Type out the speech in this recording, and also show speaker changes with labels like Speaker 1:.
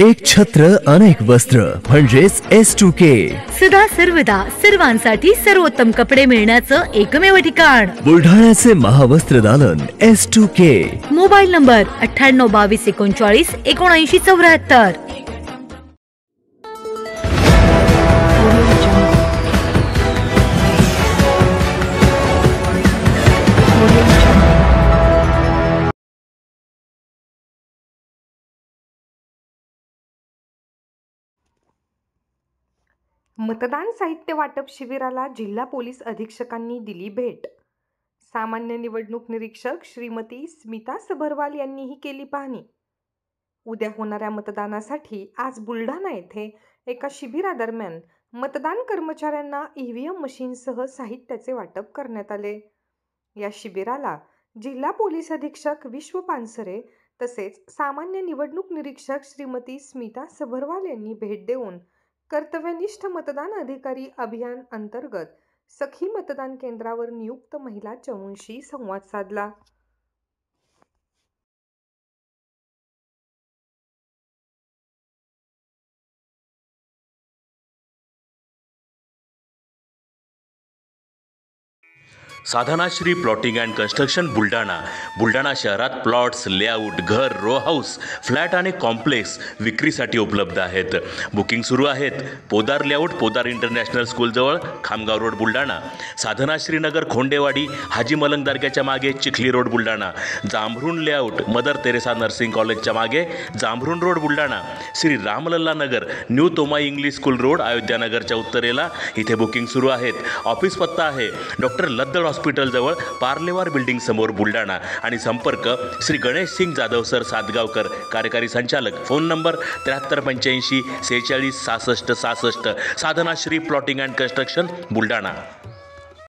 Speaker 1: एक छत्र अनेक वस्त्र म्हणजेच S2K.
Speaker 2: सदा सर्वदा सर्वांसाठी सर्वोत्तम कपडे मिळण्याचं एकमेव ठिकाण
Speaker 1: बुलढाण्याचे महावस्त्र दालन S2K.
Speaker 2: Mobile number 9822397974.
Speaker 3: मतदान साहित्य वाटप शिबिराला जिल्हा पोलीस अधीक्षकांनी दिली भेट. सामान्य निवडणूक निरीक्षक श्रीमती स्मिता सबरवाल यांनीही केली पाहणी. उद्या होणाऱ्या मतदानासाठी आज बुलढाणा येथे एका शिबिरादरम्यान मतदान कर्मचाऱ्यांना EVM मशीनसह साहित्याचे वाटप करण्यात आले. या शिबिराला जिल्हा पोलीस अधीक्षक विश्व पानसरे तसेच सामान्य निवडणूक निरीक्षक श्रीमती स्मिता सबरवाल यांनी भेट देऊन कर्तव्यनिष्ठ मतदान अधिकारी अभियान अंतर्गत सखी मतदान केंद्रावर नियुक्त महिला चमूंशी संवाद साधला.
Speaker 4: Sadhanashri plotting and construction Buldhana शहरात प्लॉट्स, लेआउट, घर, रो हाऊस, फ्लॅट आणि कॉम्प्लेक्स विक्रीसाठी उपलब्ध आहेत. बुकिंग सुरू आहेत. पोदार लेआउट, पोदार इंटरनॅशनल स्कूलजवळ, खामगाव रोड, बुलढाणा. साधनाश्री नगर, खोंडेवाडी, हाजी मलंग दर्ग्याच्या मागे, Chikhli road, Buldhana. Jambhrun layout, Mother Teresa nursing कॉलेजच्या मागे, Jambhrun road, Buldhana. Shri Ramlalla Nagar, new Tomai English school road, अयोध्यानगरच्या उत्तरेला. इथे बुकिंग सुरू आहेत. ऑफिस पत्ता आहे डॉक्टर लद्दड हॉस्पिटल जवळ, पार्लेवार बिल्डिंग समोर, बुलढाणा. आणि संपर्क श्री गणेश सिंग जाधव सर सातगावकर, कार्यकारी संचालक. Phone number 7385 46 66 66. Sadhanashri plotting and construction Buldhana.